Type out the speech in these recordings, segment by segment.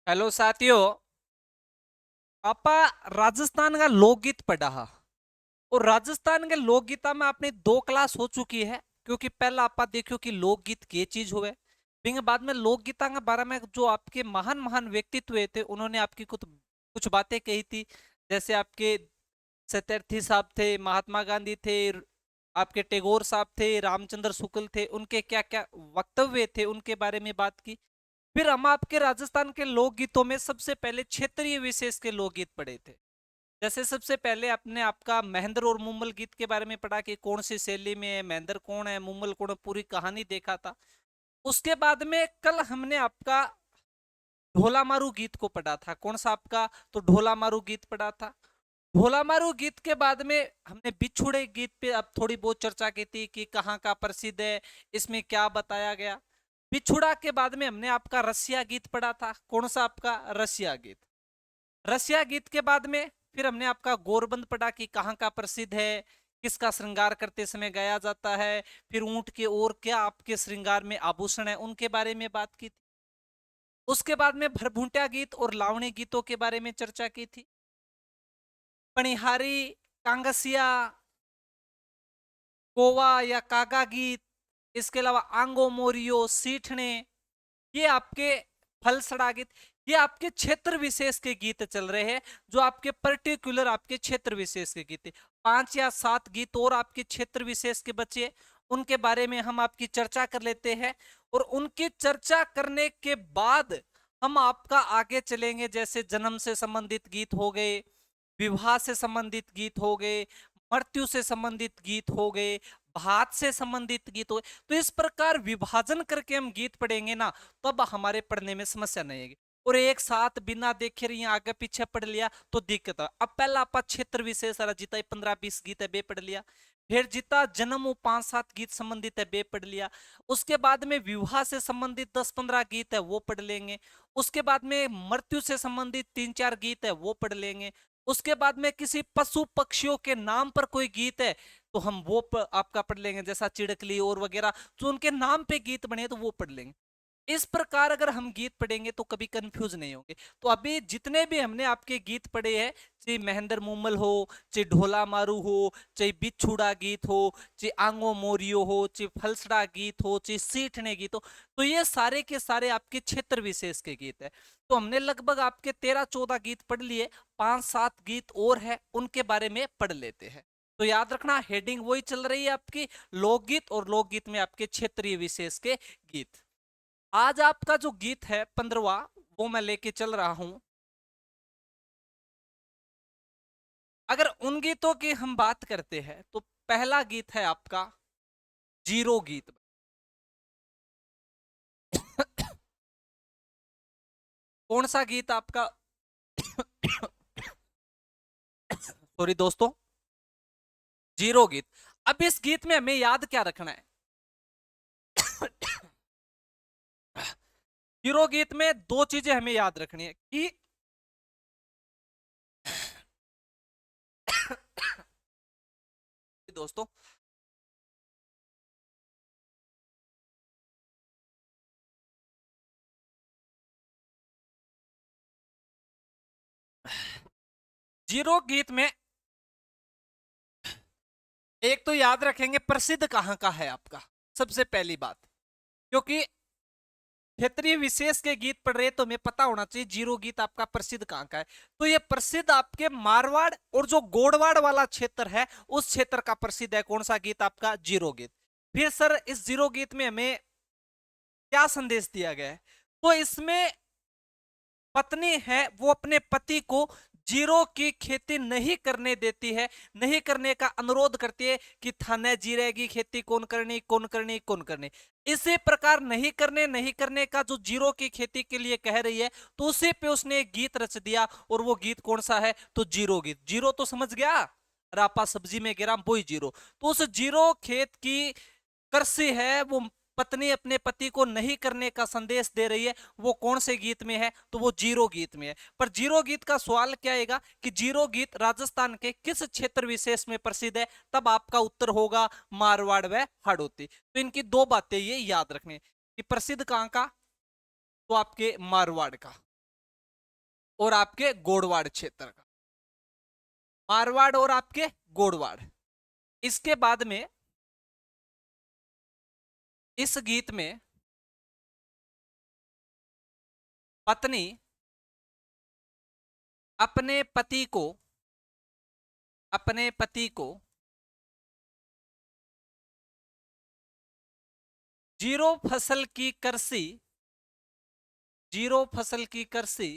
Hello साथियों। आपा राजस्थान का लोकगीत पढ़ा हा। और राजस्थान के लोकगीता में आपने दो क्लास हो चुकी है। क्योंकि पहला आपा देखियो कि लोकगीत के चीज हुए। फिर बाद में लोकगीता के बारे में जो आपके महान महान व्यक्तित्व हुए थे उन्होंने आपकी कुछ कुछ बातें कही थी। जैसे आपके सत्यर्थी साहब थे, महात्मा गांधी थे, आपके टैगोर साहब थे, रामचंद्र शुक्ल थे, उनके क्या क्या वक्तव्य थे उनके बारे में बात की। फिर हम आपके राजस्थान के लोकगीतों में सबसे पहले क्षेत्रीय विशेष के लोकगीत पढ़े थे। जैसे सबसे पहले आपने आपका महेंद्र और मुम्मल गीत के बारे में पढ़ा कि कौन सी शैली में है, महेंद्र कौन है, मुम्मल कौन है, पूरी कहानी देखा था। उसके बाद में कल हमने आपका ढोला मारू गीत को पढ़ा था। कौन सा आपका? तो ढोला मारू गीत पढ़ा था। ढोला मारू गीत के बाद में हमने बिछुड़े गीत पे अब थोड़ी बहुत चर्चा की थी कि कहाँ का प्रसिद्ध है, इसमें क्या बताया गया। बिछुड़ा के बाद में हमने आपका रसिया गीत पढ़ा था। कौन सा आपका? रसिया गीत। रसिया गीत के बाद में फिर हमने आपका गोरबंद पढ़ा कि कहाँ का प्रसिद्ध है, किसका श्रृंगार करते समय गाया जाता है। फिर ऊंट के और क्या आपके श्रृंगार में आभूषण है उनके बारे में बात की थी। उसके बाद में भरभूटिया गीत और लावणी गीतों के बारे में चर्चा की थी। पणिहारी, कांगसिया, कोवा या कागा गीत, इसके अलावा आंगो मोरियो, सीठने, ये आपके फलसड़ा गीत, ये आपके क्षेत्र विशेष के गीत चल रहे हैं। जो आपके पर्टिकुलर आपके क्षेत्र विशेष के गीत है। 5 या 7 गीत और आपके क्षेत्र विशेष के बचे, उनके बारे में हम आपकी चर्चा कर लेते हैं। और उनकी चर्चा करने के बाद हम आपका आगे चलेंगे। जैसे जन्म से संबंधित गीत हो गए, विवाह से संबंधित गीत हो गए, मृत्यु से संबंधित गीत हो गए, भात से संबंधित गीत हो गए। तो इस प्रकार विभाजन करके हम गीत पढ़ेंगे ना, तब हमारे पढ़ने में समस्या नहीं आएगी। और एक साथ बिना देखे रही आगे पीछे पढ़ लिया तो दिक्कत है। अब पहला आप क्षेत्र विशेष जितना 15-20 गीत है बे पढ़ लिया। फिर जितना जन्म 5-7 गीत संबंधित है बे पढ़ लिया। उसके बाद में विवाह से संबंधित 10-15 गीत है वो पढ़ लेंगे। उसके बाद में मृत्यु से संबंधित 3-4 गीत है वो पढ़ लेंगे। उसके बाद में किसी पशु पक्षियों के नाम पर कोई गीत है तो हम वो आपका पढ़ लेंगे, जैसा चिड़कली और वगैरह जो उनके नाम पे गीत बने तो वो पढ़ लेंगे। इस प्रकार अगर हम गीत पढ़ेंगे तो कभी कंफ्यूज नहीं होंगे। तो अभी जितने भी हमने आपके गीत पढ़े हैं, चाहे महेंद्र मुम्मल हो, चाहे ढोला मारू हो, चाहे बिछुड़ा गीत हो, चाहे आंगो मोरियो हो, चाहे फलसड़ा गीत हो, चाहे सीठने गीत हो, तो ये सारे के सारे आपके क्षेत्र विशेष के गीत है। तो हमने लगभग आपके 13-14 गीत पढ़ लिए। 5-7 गीत और है उनके बारे में पढ़ लेते हैं। तो याद रखना हेडिंग वही चल रही है आपकी, लोकगीत, और लोकगीत में आपके क्षेत्रीय विशेष के गीत। आज आपका जो गीत है 15वां, वो मैं लेके चल रहा हूं। अगर उन गीतों की हम बात करते हैं तो पहला गीत है आपका जीरो गीत। कौन सा गीत आपका? सॉरी दोस्तों, जीरो गीत। अब इस गीत में हमें याद क्या रखना है? जीरो गीत में दो चीजें हमें याद रखनी है कि दोस्तों, जीरो गीत में एक तो याद रखेंगे प्रसिद्ध कहां का है आपका, सबसे पहली बात। क्योंकि क्षेत्रीय विशेष के गीत पढ़ रहे तो हमें पता होना चाहिए जीरो गीत आपका प्रसिद्ध कहां का है। तो ये प्रसिद्ध आपके मारवाड़ और जो गोड़वाड़ वाला क्षेत्र है उस क्षेत्र का प्रसिद्ध है। कौन सा गीत आपका? जीरो गीत। फिर सर इस जीरो गीत में हमें क्या संदेश दिया गया है? तो इसमें पत्नी है वो अपने पति को जीरो की खेती नहीं करने देती है, नहीं करने का अनुरोध करती है कि थाने जीरे की खेती कौन करनी, कौन करनी, कौन करनी। इसी प्रकार नहीं करने का जो जीरो की खेती के लिए कह रही है, तो उसी पे उसने एक गीत रच दिया। और वो गीत कौन सा है? तो जीरो गीत। जीरो तो समझ गया, रापा सब्जी में गिरा वही जीरो। तो उस जीरो खेत की कृषि है वो पत्नी अपने पति को नहीं करने का संदेश दे रही है। वो कौन से गीत में है? तो वो जीरो गीत में है। पर जीरो गीत का सवाल क्या आएगा कि जीरो गीत राजस्थान के किस क्षेत्र विशेष में प्रसिद्ध है? तब आपका उत्तर होगा मारवाड़ व हाड़ौती। तो इनकी दो बातें ये याद रखने कि प्रसिद्ध कहां का, तो आपके मारवाड़ का। और आपके गोडवाड़ क्षेत्र का, मारवाड़ और आपके गोडवाड़। इसके बाद में इस गीत में पत्नी अपने पति को, अपने पति को जीरो फसल की कृषि, जीरो फसल की कृषि,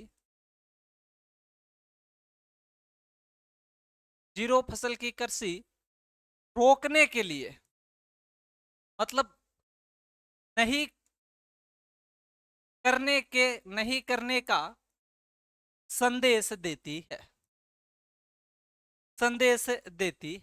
जीरो फसल की कृषि रोकने के लिए, मतलब नहीं करने के, नहीं करने का संदेश देती है, संदेश देती।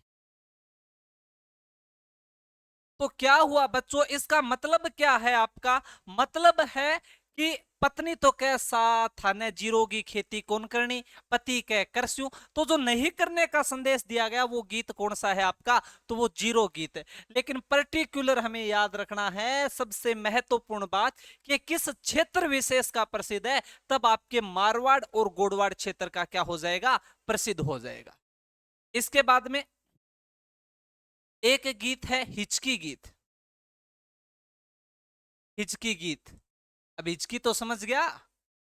तो क्या हुआ बच्चों, इसका मतलब क्या है आपका, मतलब है कि पत्नी तो कैसा थाने जीरो की खेती कौन करनी, पति कह करस्यू। तो जो नहीं करने का संदेश दिया गया वो गीत कौन सा है आपका, तो वो जीरो गीत है। लेकिन पर्टिकुलर हमें याद रखना है सबसे महत्वपूर्ण बात कि किस क्षेत्र विशेष का प्रसिद्ध है, तब आपके मारवाड़ और गोडवाड़ क्षेत्र का क्या हो जाएगा, प्रसिद्ध हो जाएगा। इसके बाद में एक गीत है हिचकी गीत, हिचकी गीत। अब हिचकी तो समझ गया,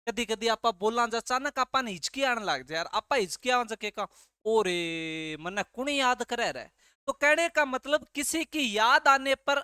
कदी कदी आपा बोलना जा अचानक आपा ने हिचकी आने लग जाए यार, आपा हिचकी आने जके का ओरे मने कुणी याद करे रहे। तो कहने का मतलब किसी की याद आने पर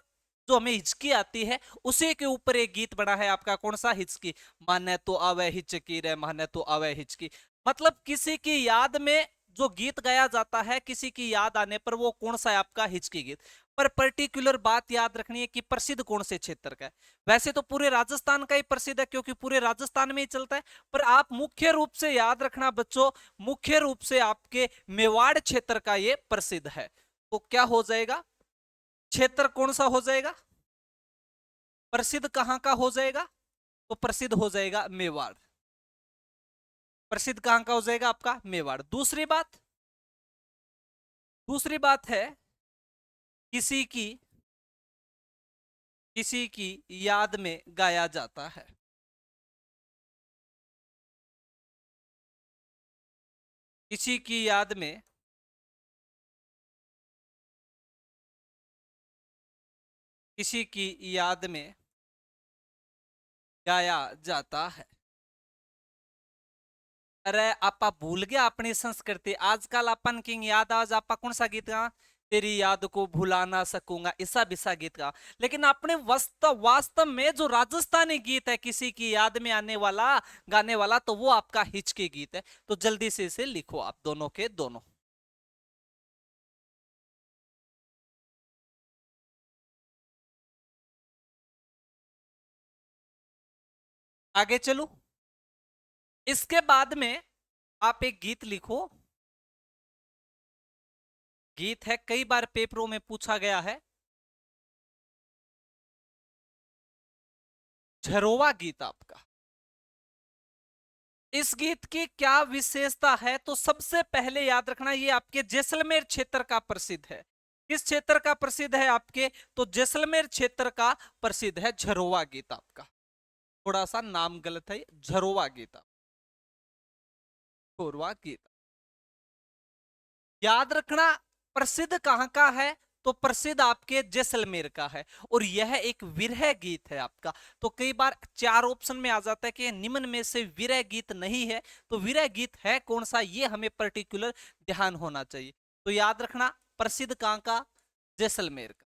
जो हमें हिचकी आती है उसी के ऊपर एक गीत बना है आपका, कौन सा, हिचकी। माने तो आवे हिचकी रे, माने तो आवे हिचकी। मतलब किसी की याद में जो गीत गाया जाता है किसी की याद आने पर, वो कौन सा है आपका, हिचकी गीत। पर पर्टिकुलर बात याद रखनी है कि प्रसिद्ध कौन से क्षेत्र का है। वैसे तो पूरे राजस्थान का ही प्रसिद्ध है क्योंकि पूरे राजस्थान में ही चलता है, पर आप मुख्य रूप से याद रखना बच्चों, मुख्य रूप से आपके मेवाड़ क्षेत्र का ये प्रसिद्ध है। तो क्या हो जाएगा, क्षेत्र कौन सा हो जाएगा, प्रसिद्ध कहां का हो जाएगा, तो प्रसिद्ध हो जाएगा मेवाड़। प्रसिद्ध कहां का हो जाएगा आपका, मेवाड़। दूसरी बात, दूसरी बात है किसी की, किसी की याद में गाया जाता है, किसी की याद में, किसी की याद में गाया जाता है। अरे आपा भूल गया अपनी संस्कृति, आजकल अपन की याद आज आपा कौन सा गीत गा, तेरी याद को भुला ना सकूंगा, ऐसा बिसा गीत गा। लेकिन अपने वास्तव वास्तव में जो राजस्थानी गीत है किसी की याद में आने वाला, गाने वाला, तो वो आपका हिचकी गीत है। तो जल्दी से इसे लिखो आप दोनों के दोनों। आगे चलो, इसके बाद में आप एक गीत लिखो, गीत है कई बार पेपरों में पूछा गया है, झरोवा गीत आपका। इस गीत की क्या विशेषता है, तो सबसे पहले याद रखना ये आपके जैसलमेर क्षेत्र का प्रसिद्ध है। किस क्षेत्र का प्रसिद्ध है आपके, तो जैसलमेर क्षेत्र का प्रसिद्ध है झरोवा गीत आपका। थोड़ा सा नाम गलत है, झरोवा गीत, झरोवा गीत याद रखना। प्रसिद्ध कहां का है, तो प्रसिद्ध आपके जैसलमेर का है, और यह एक विरह गीत है आपका। तो कई बार चार ऑप्शन में आ जाता है कि निम्न में से विरह गीत नहीं है, तो विरह गीत है कौन सा, ये हमें पर्टिकुलर ध्यान होना चाहिए। तो याद रखना प्रसिद्ध कहां का, जैसलमेर का।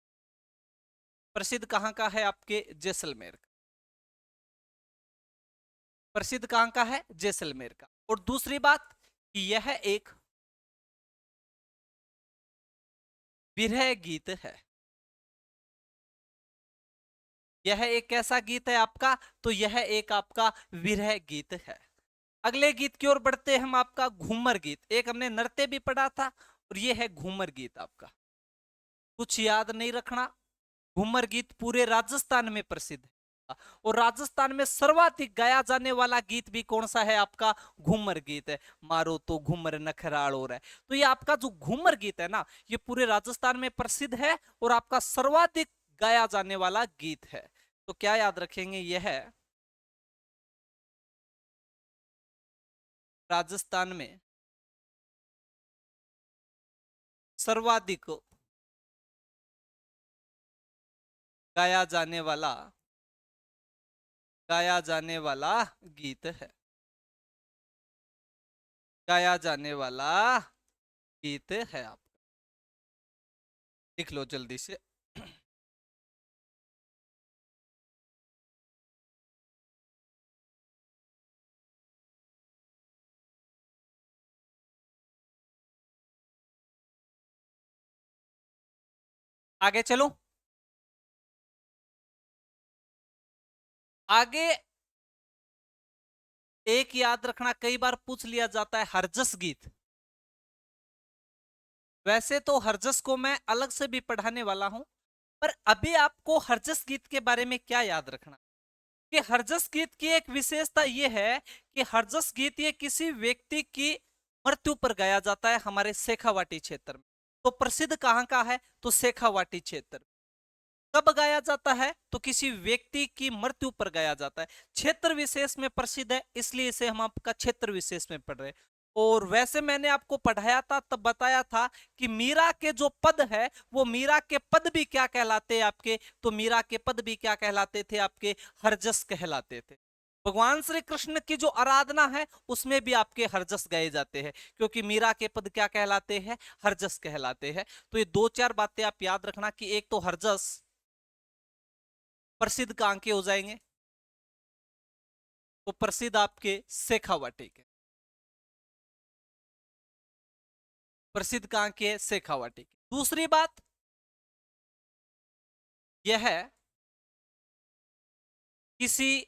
प्रसिद्ध कहां का है आपके, जैसलमेर का। प्रसिद्ध कहां का है, जैसलमेर का। और दूसरी बात कि यह एक विरह गीत है, यह एक कैसा गीत है आपका, तो यह एक आपका विरह गीत है। अगले गीत की ओर बढ़ते हैं हम, आपका घूमर गीत। एक हमने नृत्य भी पढ़ा था, और यह है घूमर गीत आपका। कुछ याद नहीं रखना, घूमर गीत पूरे राजस्थान में प्रसिद्ध है, और राजस्थान में सर्वाधिक गाया जाने वाला गीत भी कौन सा है आपका, घूमर गीत है। मारो तो घूमर नखराल हो रहा है। तो ये आपका जो घूमर गीत है ना, ये पूरे राजस्थान में प्रसिद्ध है और आपका सर्वाधिक गाया जाने वाला गीत है। तो क्या याद रखेंगे, यह है राजस्थान में सर्वाधिक गाया जाने वाला गीत है, गाया जाने वाला गीत है। आप लिख लो जल्दी से। आगे चलो। आगे एक याद रखना, कई बार पूछ लिया जाता है हरजस गीत। वैसे तो हरजस को मैं अलग से भी पढ़ाने वाला हूं, पर अभी आपको हरजस गीत के बारे में क्या याद रखना कि हरजस गीत की एक विशेषता यह है कि हरजस गीत ये किसी व्यक्ति की मृत्यु पर गाया जाता है हमारे शेखावाटी क्षेत्र में। तो प्रसिद्ध कहां का है? तो शेखावाटी क्षेत्र। कब गाया जाता है? तो किसी व्यक्ति की मृत्यु पर गाया जाता है। क्षेत्र विशेष में प्रसिद्ध है, इसलिए इसे हम आपका क्षेत्र विशेष में पढ़ रहे हैं। और वैसे मैंने आपको पढ़ाया था तब बताया था कि मीरा के जो पद है वो मीरा के पद भी क्या कहलाते हैं आपके? तो मीरा के पद भी क्या कहलाते थे आपके? हरजस कहलाते थे। भगवान श्री कृष्ण की जो आराधना है उसमें भी आपके हरजस गाए जाते हैं, क्योंकि मीरा के पद क्या कहलाते हैं? हरजस कहलाते हैं। तो ये दो चार बातें आप याद रखना कि एक तो हरजस प्रसिद्ध कहां के हो जाएंगे? तो प्रसिद्ध आपके शेखावाटी के। प्रसिद्ध कहां के? शेखावाटी के। दूसरी बात यह है किसी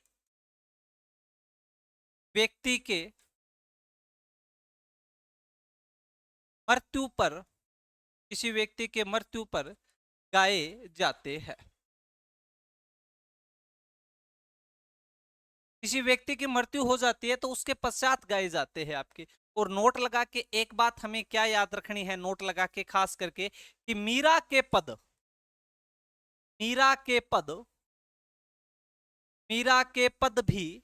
व्यक्ति के मृत्यु पर, किसी व्यक्ति के मृत्यु पर गाए जाते हैं। किसी व्यक्ति की मृत्यु हो जाती है तो उसके पश्चात गाए जाते हैं आपके। और नोट लगा के एक बात हमें क्या याद रखनी है, नोट लगा के खास करके, कि मीरा के पद, मीरा के पद, मीरा के पद भी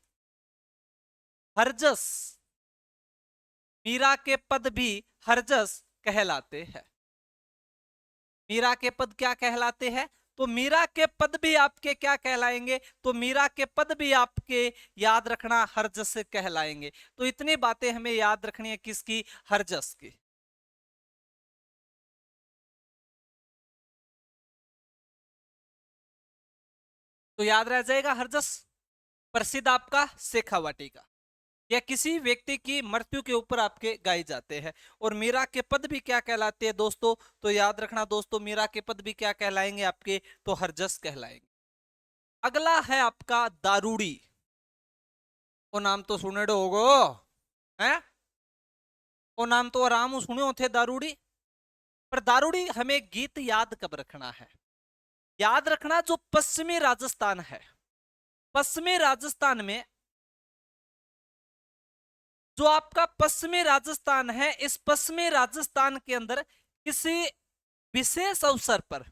हरजस, मीरा के पद भी हरजस कहलाते हैं। मीरा के पद क्या कहलाते हैं? तो मीरा के पद भी आपके क्या कहलाएंगे? तो मीरा के पद भी आपके याद रखना हरजस कहलाएंगे। तो इतनी बातें हमें याद रखनी है किसकी? हरजस की। तो याद रह जाएगा हरजस प्रसिद्ध आपका शेखावाटी का, या किसी व्यक्ति की मृत्यु के ऊपर आपके गाए जाते हैं। और मीरा के पद भी क्या कहलाते हैं दोस्तों? तो याद रखना दोस्तों, मीरा के पद भी क्या कहलाएंगे आपके? तो हरजस कहलाएंगे। अगला है आपका दारूड़ी। वो नाम तो सुने होगो हैं? वो नाम तो आराम सुने थे दारूड़ी। पर दारूड़ी हमें गीत याद कब रखना है? याद रखना जो पश्चिमी राजस्थान है, पश्चिमी राजस्थान में, जो आपका पश्चिमी राजस्थान है, इस पश्चिमी राजस्थान के अंदर किसी विशेष अवसर पर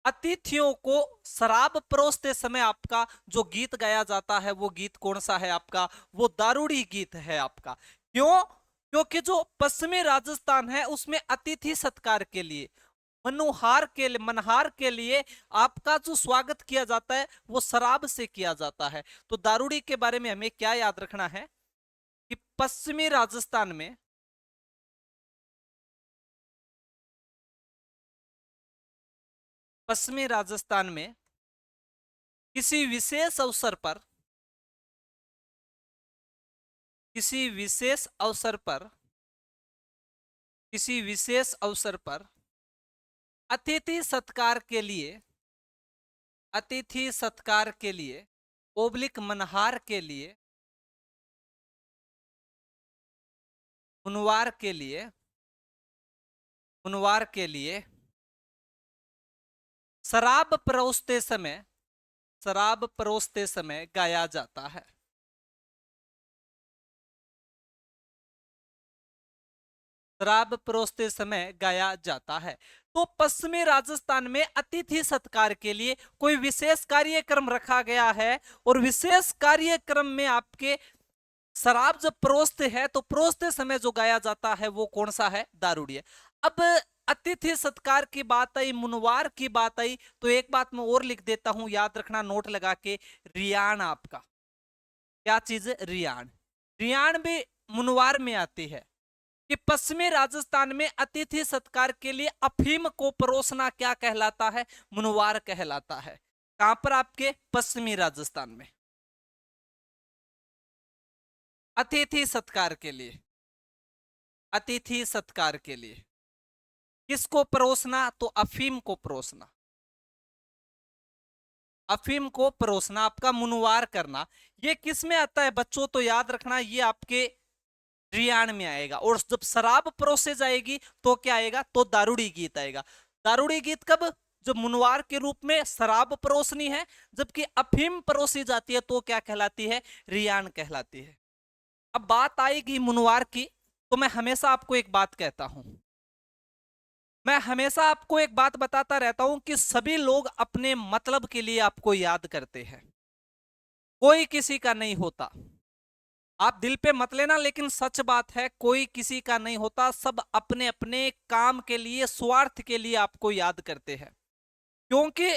अतिथियों को शराब परोसते समय आपका जो गीत गाया जाता है वो गीत कौन सा है आपका? वो दारूड़ी गीत है आपका। क्यों? क्योंकि जो पश्चिमी राजस्थान है उसमें अतिथि सत्कार के लिए, मनोहार के लिए, मनहार के लिए आपका जो स्वागत किया जाता है वो शराब से किया जाता है। तो दारूड़ी के बारे में हमें क्या याद रखना है कि पश्चिमी राजस्थान में, पश्चिमी राजस्थान में किसी विशेष अवसर पर, किसी विशेष अवसर पर, किसी विशेष अवसर पर अतिथि सत्कार के लिए, अतिथि सत्कार के लिए, ओब्लिक मनहार के लिए, मुनवार के लिए, मुनवार के लिए शराब परोसते समय, शराब परोसते समय गाया जाता है। शराब परोसते समय गाया जाता है। तो पश्चिमी राजस्थान में अतिथि सत्कार के लिए कोई विशेष कार्यक्रम रखा गया है, और विशेष कार्यक्रम में आपके शराब जब परोसते हैं तो परोसते समय जो गाया जाता है वो कौन सा है? दारूडिया। अब अतिथि सत्कार की बात आई, मुनवार की बात आई, तो एक बात मैं और लिख देता हूं, याद रखना नोट लगा के, रियाण आपका क्या चीज है? रियाण। रियाण भी मुनवार में आती है कि पश्चिमी राजस्थान में अतिथि सत्कार के लिए अफीम को परोसना क्या कहलाता है? मुनवार कहलाता है। कहां पर? आपके पश्चिमी राजस्थान में अतिथि सत्कार के लिए, अतिथि सत्कार के लिए किसको परोसना? तो अफीम को परोसना, अफीम को परोसना, आपका मुनवार करना। ये किस में आता है बच्चों? तो याद रखना ये आपके रियाण में आएगा। और जब शराब परोसे जाएगी तो क्या आएगा? तो दारूड़ी गीत आएगा। दारूड़ी गीत कब? जब मुनवार के रूप में शराब परोसनी है, जबकि अफीम परोसी जाती है तो क्या कहलाती है? रियाण कहलाती है। अब बात आएगी मुनवार की, तो मैं हमेशा आपको एक बात कहता हूं, मैं हमेशा आपको एक बात बताता रहता हूं कि सभी लोग अपने मतलब के लिए आपको याद करते हैं, कोई किसी का नहीं होता। आप दिल पे मत लेना, लेकिन सच बात है, कोई किसी का नहीं होता। सब अपने अपने काम के लिए, स्वार्थ के लिए आपको याद करते हैं। क्योंकि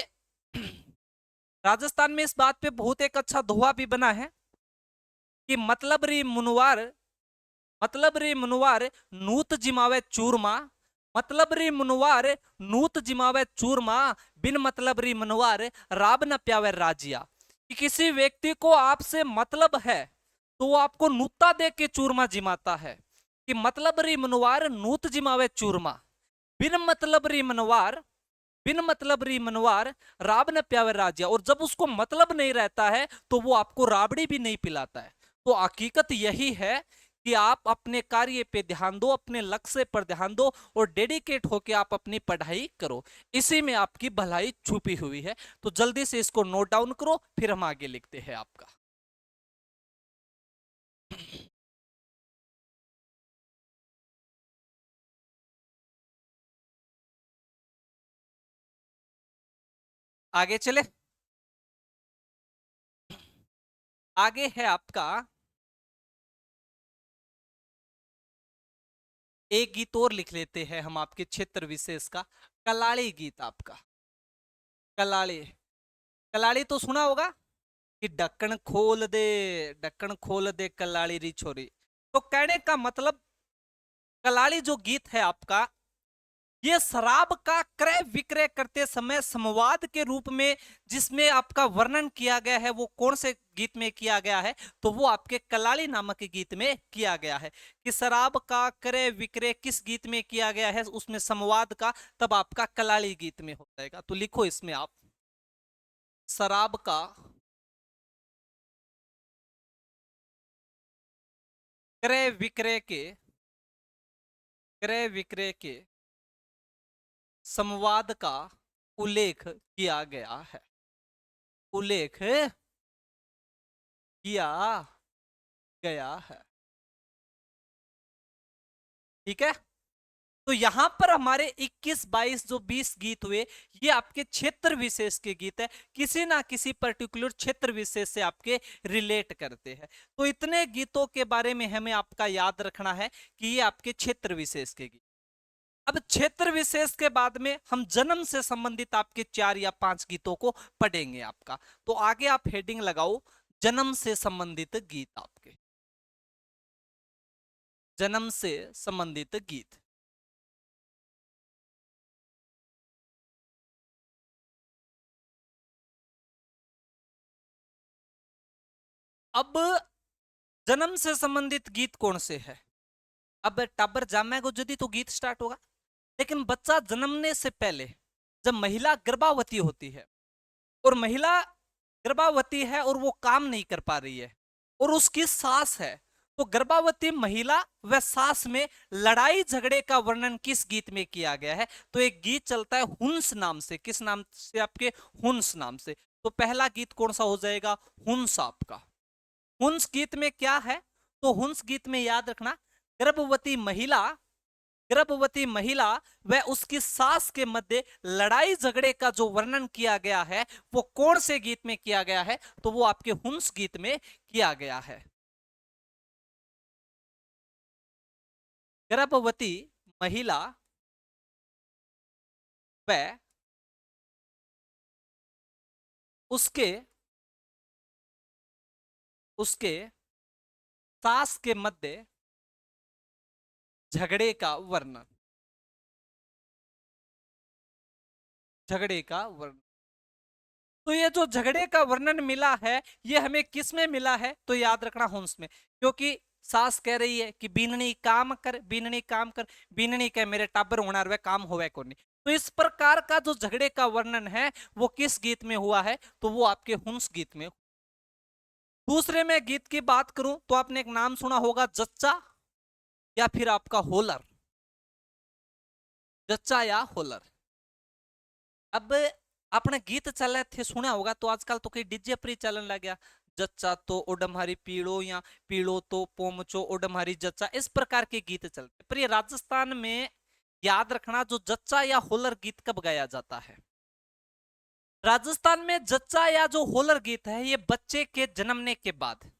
राजस्थान में इस बात पे बहुत एक अच्छा दोहा भी बना है कि मतलब री मुनवार नूत जिमावे चूरमा, मतलब री मुनवार नूत जिमावे चूरमा, बिन मतलब री मुनवार राब न प्यावे राजिया। कि किसी व्यक्ति को आपसे मतलब है तो वो आपको नूता दे के चूरमा जिमाता है। कि मतलब री मुनवार नूत जिमावे चूरमा, बिन मतलब री मनवार, बिन मतलब री मनवार राब न प्यावे राजिया। और जब उसको मतलब नहीं रहता है तो वो आपको राबड़ी भी नहीं पिलाता है। तो हकीकत यही है कि आप अपने कार्य पे ध्यान दो, अपने लक्ष्य पर ध्यान दो और डेडिकेट होके आप अपनी पढ़ाई करो। इसी में आपकी भलाई छुपी हुई है। तो जल्दी से इसको नोट डाउन करो, फिर हम आगे लिखते हैं आपका। आगे चले। आगे है आपका एक गीत और लिख लेते हैं हम आपके क्षेत्र विशेष का, कलाड़ी गीत आपका। कलाड़ी, कलाड़ी तो सुना होगा कि ढक्कन खोल दे कलाड़ी री छोरी। तो कहने का मतलब, कलाड़ी जो गीत है आपका, ये शराब का क्रय विक्रय करते समय संवाद के रूप में जिसमें आपका वर्णन किया गया है, वो कौन से गीत में किया गया है? तो वो आपके कलाड़ी नामक गीत में किया गया है। कि शराब का क्रय विक्रय किस गीत में किया गया है? उसमें संवाद का, तब आपका कलाड़ी गीत में हो जाएगा। तो लिखो इसमें आप, शराब का क्रय विक्रय के, क्रय विक्रय के संवाद का उल्लेख किया गया है, उल्लेख किया गया है। ठीक है। तो यहां पर हमारे 21, 22 जो 20 गीत हुए, ये आपके क्षेत्र विशेष के गीत है, किसी ना किसी पर्टिकुलर क्षेत्र विशेष से आपके रिलेट करते हैं। तो इतने गीतों के बारे में हमें आपका याद रखना है कि ये आपके क्षेत्र विशेष के गीत। अब क्षेत्र विशेष के बाद में हम जन्म से संबंधित आपके 4 या 5 गीतों को पढ़ेंगे आपका। तो आगे आप हेडिंग लगाओ, जन्म से संबंधित गीत आपके, जन्म से संबंधित गीत। अब जन्म से संबंधित गीत कौन से है? अब टाबर जामेगो जदी तो गीत स्टार्ट होगा। लेकिन बच्चा जन्मने से पहले, जब महिला गर्भवती होती है, और महिला गर्भवती है और वो काम नहीं कर पा रही है, और उसकी सास है, तो गर्भवती महिला व सास में लड़ाई झगड़े का वर्णन किस गीत में किया गया है? तो एक गीत चलता है हुंस नाम से। किस नाम से? आपके हुंस नाम से। तो पहला गीत कौन सा हो जाएगा? हुंस आपका। हुंस गीत में क्या है? तो हुंस गीत में याद रखना, गर्भवती महिला, गर्भवती महिला व उसकी सास के मध्य लड़ाई झगड़े का जो वर्णन किया गया है, वो कौन से गीत में किया गया है? तो वो आपके हुंस गीत में किया गया है। गर्भवती महिला व उसके उसके सास के मध्य झगड़े का वर्णन। झगड़े का वर्णन। तो ये जो झगड़े का वर्णन मिला है ये हमें किस में मिला है? तो याद रखना हंस में, क्योंकि सास कह रही है कि बीननी काम कर, बीननी काम कर, बीननी कह मेरे टाबर होना वे काम होवे को नहीं। तो इस प्रकार का जो झगड़े का वर्णन है वो किस गीत में हुआ है? तो वो आपके हंस गीत में। दूसरे में गीत की बात करूं तो आपने एक नाम सुना होगा, जच्चा या फिर आपका होलर। जच्चा या होलर। अब अपने गीत चल रहे थे, सुना होगा, तो आजकल तो कई डीजे पर ही चलन लग गया। जच्चा तो ओडमहारी पीड़ो या पीड़ो तो पोमचो ओडमहारी जच्चा, इस प्रकार के गीत चलते। पर ये राजस्थान में याद रखना, जो जच्चा या होलर गीत कब गाया जाता है? राजस्थान में जच्चा या जो होलर गीत है ये बच्चे के जन्मने के बाद।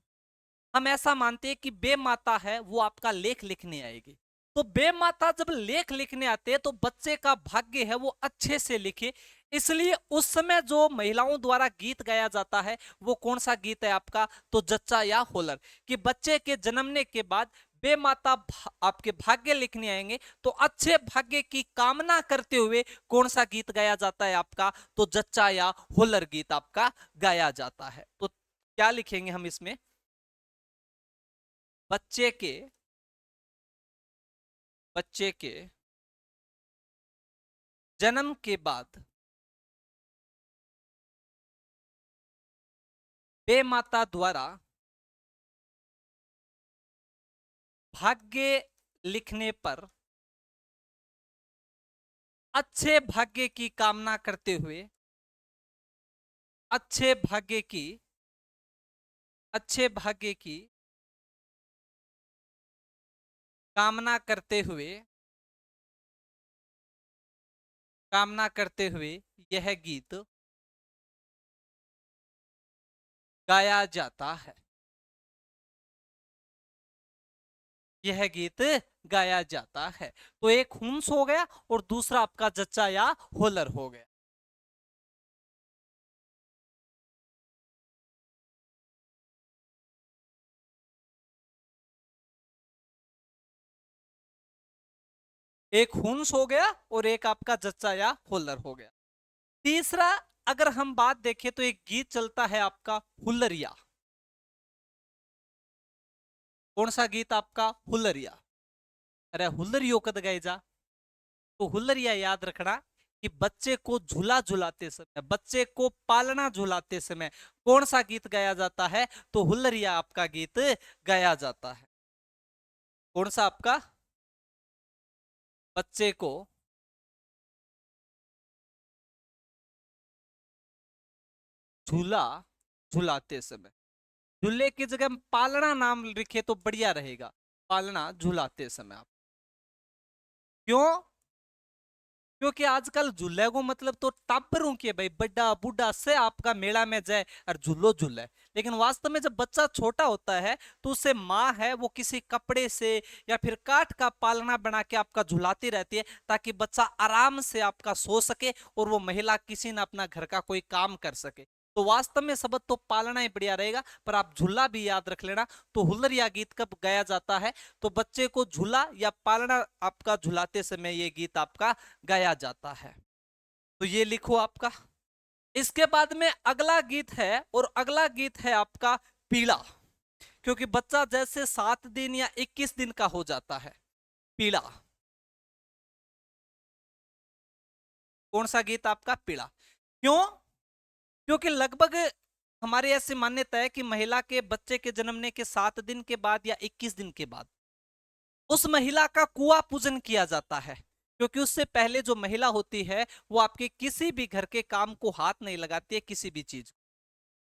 हम ऐसा मानते हैं कि बे माता है वो आपका लेख लिखने आएगी। तो बे माता जब लेख लिखने आते हैं तो बच्चे का भाग्य है वो अच्छे से लिखे। इसलिए उस समय जो महिलाओं द्वारा गीत गाया जाता है वो कौन सा गीत है आपका? तो जच्चा या होलर। कि बच्चे के जन्मने के बाद बे माता आपके भाग्य लिखने आएंगे, तो अच्छे भाग्य की कामना करते हुए कौन सा गीत गाया जाता है आपका? तो जच्चा या होलर गीत आपका गाया जाता है। तो क्या लिखेंगे हम इसमें? बच्चे के जन्म के बाद बे माता द्वारा भाग्य लिखने पर अच्छे भाग्य की कामना करते हुए, अच्छे भाग्य की अच्छे भाग्य की कामना करते हुए यह गीत गाया जाता है। यह गीत गाया जाता है। तो एक हुंस हो गया और दूसरा आपका जच्चा या होलर हो गया। एक हुंस हो गया और एक आपका जच्चा या होलर हो गया। तीसरा अगर हम बात देखें तो एक गीत चलता है आपका हुल्लरिया। कौन सा गीत आपका? हुल्लरिया। अरे हुल्लरियो कद गए जा। तो हुल्लरिया याद रखना कि बच्चे को झूला झुलाते समय, बच्चे को पालना झुलाते समय कौन सा गीत गाया जाता है? तो हुल्लरिया आपका गीत गाया जाता है। कौन सा आपका? बच्चे को झूला झुलाते समय। झूले की जगह पालना नाम लिखे तो बढ़िया रहेगा। पालना झुलाते समय आप। क्यों? क्योंकि आजकल झूले को मतलब तो टापरों के भाई बड़ा बूढ़ा से आपका मेला में जाए और झूलो झूले। लेकिन वास्तव में जब बच्चा छोटा होता है तो उसे माँ है वो किसी कपड़े से या फिर काठ का पालना बना के आपका झुलाती रहती है, ताकि बच्चा आराम से आपका सो सके और वो महिला किसी न अपना घर का कोई काम कर सके। तो वास्तव में सबक तो पालना ही बढ़िया रहेगा। पर आप झूला भी याद रख लेना। तो हुल्लरिया गीत कब गाया जाता है? तो बच्चे को झूला या पालना आपका झुलाते समय ये गीत आपका गाया जाता है। तो ये लिखो आपका। इसके बाद में अगला गीत है और अगला गीत है आपका पीला। क्योंकि बच्चा जैसे 7 दिन या 21 दिन का हो जाता है। पीला। कौन सा गीत आपका? पीला। क्यों? क्योंकि लगभग हमारे ऐसी मान्यता है कि महिला के बच्चे के जन्मने के 7 दिन के बाद या 21 दिन के बाद उस महिला का कुआं पूजन किया जाता है। क्योंकि उससे पहले जो महिला होती है वो आपके किसी भी घर के काम को हाथ नहीं लगाती है, किसी भी चीज।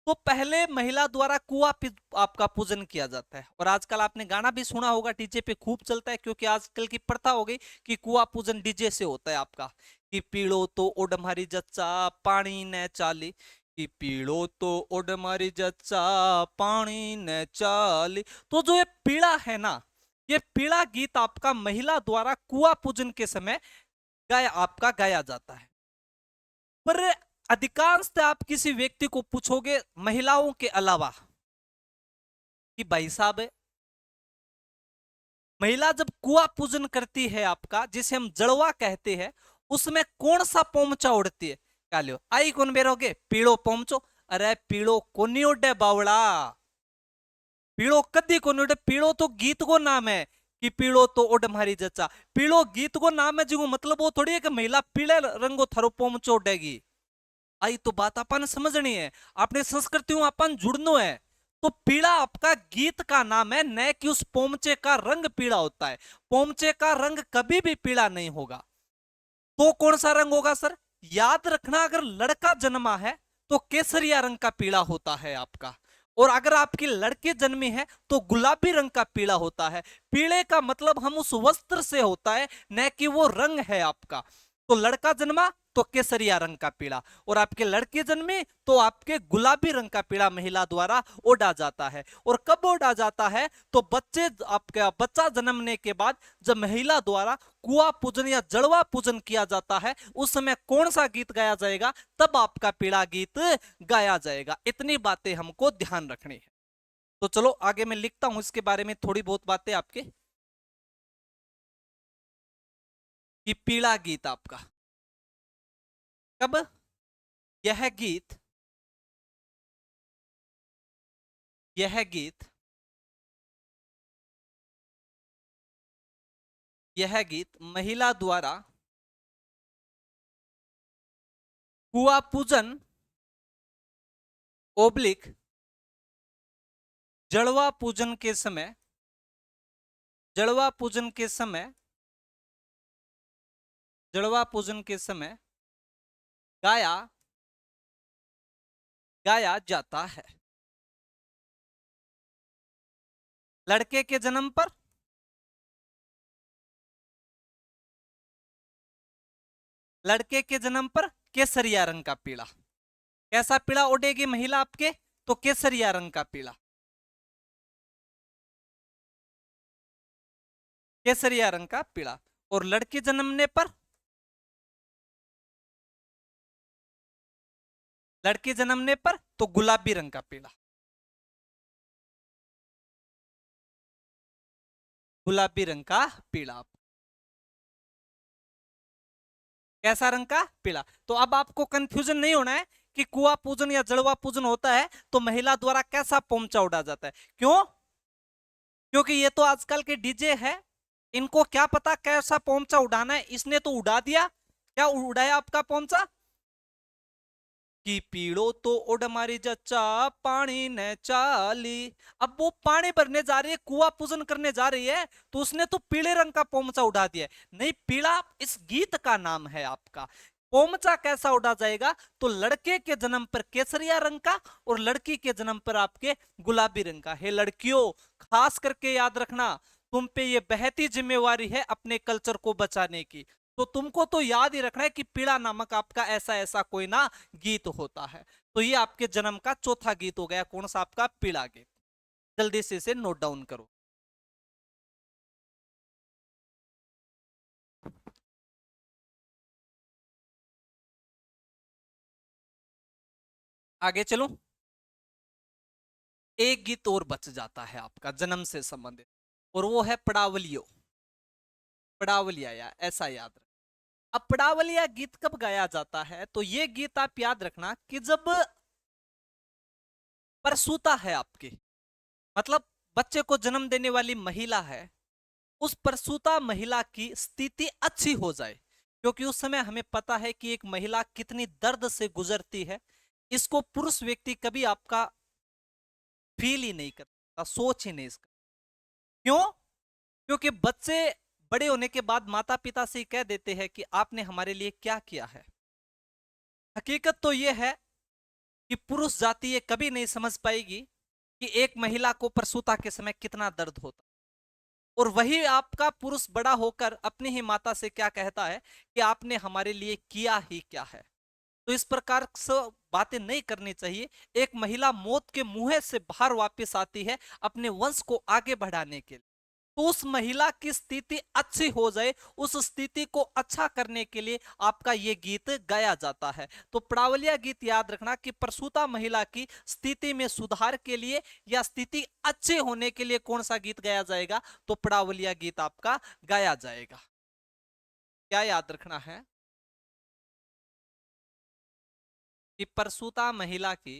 तो पहले महिला द्वारा कुआं आपका पूजन किया जाता है। और आजकल आपने गाना भी सुना होगा, डीजे पे खूब चलता है, क्योंकि आजकल की प्रथा हो गई कि कुआं पूजन डीजे से होता है आपका। कि पीड़ो तो ओडमारी जच्चा पानी न चाली, कि पीड़ो तो ओडमारी जच्चा पानी न चाली। तो जो ये पीड़ा है ना, ये पीड़ा गीत आपका महिला द्वारा कुआ पूजन के समय गाया जाता है। पर अधिकांशतः आप किसी व्यक्ति को पूछोगे महिलाओं के अलावा कि भाई साहब, महिला जब कुआ पूजन करती है आपका, जिसे हम जड़वा कहते हैं, उसमें कौन सा पोमचा उड़ती है? कालियो आई कौन बेरोगे पीड़ो पोमचो। अरे पीड़ो कोनी उड़े बावड़ा, पीड़ो कदी कोनी उड़े। पीड़ो तो गीत को नाम है कि पीड़ो तो उड़ मारी जचा। पीड़ो गीत को नाम है, जो मतलब वो थोड़ी है कि महिला पीले रंगो थारो पोमचो उड़ेगी। आई तो बात अपन समझनी है, अपने संस्कृति अपन जुड़नो है। तो पीड़ा आपका गीत का नाम है, न कि उस पोमचे का रंग पीड़ा होता है। पोमचे का रंग कभी भी पीड़ा नहीं होगा। तो कौन सा रंग होगा सर? याद रखना, अगर लड़का जन्मा है तो केसरिया रंग का पीड़ा होता है आपका, और अगर आपकी लड़की जन्मी है तो गुलाबी रंग का पीड़ा होता है। पीले का मतलब हम उस वस्त्र से होता है, न कि वो रंग है आपका। तो लड़का जन्मा तो केसरिया रंग का पीड़ा, और आपके लड़के जन्मे तो आपके गुलाबी रंग का पीड़ा महिला द्वारा ओढ़ा जाता है। और कब ओढ़ा जाता है? तो आपका बच्चा जन्मने के बाद जब महिला द्वारा कुआ पूजन या जड़वा पूजन किया जाता है, उस समय कौन सा गीत गाया जाएगा? तब आपका पीड़ा गीत गाया जाएगा। इतनी बातें हमको ध्यान रखनी है। तो चलो आगे मैं लिखता हूं इसके बारे में थोड़ी बहुत बातें आपके, कि पीड़ा गीत आपका कब, यह गीत यह गीत यह गीत महिला द्वारा कुआ पूजन ओब्लिक जड़वा पूजन के समय जड़वा पूजन के समय जड़वा पूजन के समय गाया गाया जाता है। लड़के के जन्म पर लड़के के जन्म पर केसरिया रंग का पीड़ा। कैसा पीड़ा ओढ़ेगी महिला आपके? तो केसरिया रंग का पीड़ा, केसरिया रंग का पीड़ा। और लड़की जन्मने पर लड़की जन्मने पर तो गुलाबी रंग का पीड़ा, गुलाबी रंग का पीड़ा। कैसा रंग का? पीला। तो अब आपको कंफ्यूजन नहीं होना है कि कुआ पूजन या जड़वा पूजन होता है तो महिला द्वारा कैसा पोमचा उड़ा जाता है। क्यों? क्योंकि ये तो आजकल के डीजे है, इनको क्या पता कैसा पोमचा उड़ाना है। इसने तो उड़ा दिया। क्या उड़ाया आपका पोमचा? कि पीड़ो तो उड़ मारी जच्चा पानी ने चाली। अब वो पानी भरने जा रही है, कुआ पूजन करने जा रही है, तो उसने तो पीले रंग का पोमचा उड़ा दिया है। नहीं, पीला इस गीत का नाम है आपका। पोमचा कैसा उड़ा जाएगा? तो लड़के के जन्म पर केसरिया रंग का और लड़की के जन्म पर आपके गुलाबी रंग का। हे लड़कियों, खास करके याद रखना, तुम पे ये बहती जिम्मेवारी है अपने कल्चर को बचाने की। तो तुमको तो याद ही रखना है कि पीड़ा नामक आपका ऐसा ऐसा कोई ना गीत होता है। तो ये आपके जन्म का चौथा गीत हो गया। कौन सा? आपका पीड़ा गीत। जल्दी से इसे नोट डाउन करो। आगे चलो। एक गीत और बच जाता है आपका जन्म से संबंधित, और वो है पड़ावलियो। पड़ावलिया, या ऐसा याद रख। अब पड़ावलिया गीत कब गाया जाता है? तो ये गीत आप याद रखना कि जब प्रसूता है आपकी, मतलब बच्चे को जन्म देने वाली महिला है, उस प्रसूता महिला की स्थिति अच्छी हो जाए। क्योंकि उस समय हमें पता है कि एक महिला कितनी दर्द से गुजरती है, इसको पुरुष व्यक्ति कभी आपका फील ही नहीं करता, सोच ही नहीं इसका। क्यों? क्योंकि बच्चे बड़े होने के बाद माता पिता से कह देते हैं कि आपने हमारे लिए क्या किया है। हकीकत तो यह है कि पुरुष जाति ये कभी नहीं समझ पाएगी कि एक महिला को प्रसूता के समय कितना दर्द होता। और वही आपका पुरुष बड़ा होकर अपनी ही माता से क्या कहता है कि आपने हमारे लिए किया ही क्या है। तो इस प्रकार से बातें नहीं करनी चाहिए। एक महिला मौत के मुंह से बाहर वापस आती है अपने वंश को आगे बढ़ाने के लिए। तो उस महिला की स्थिति अच्छी हो जाए, उस स्थिति को अच्छा करने के लिए आपका ये गीत गाया जाता है। तो प्रावलिया गीत याद रखना कि प्रसूता महिला की स्थिति में सुधार के लिए या स्थिति अच्छे होने के लिए कौन सा गीत गाया जाएगा, तो प्रावलिया गीत आपका गाया जाएगा। क्या याद रखना है कि प्रसूता महिला की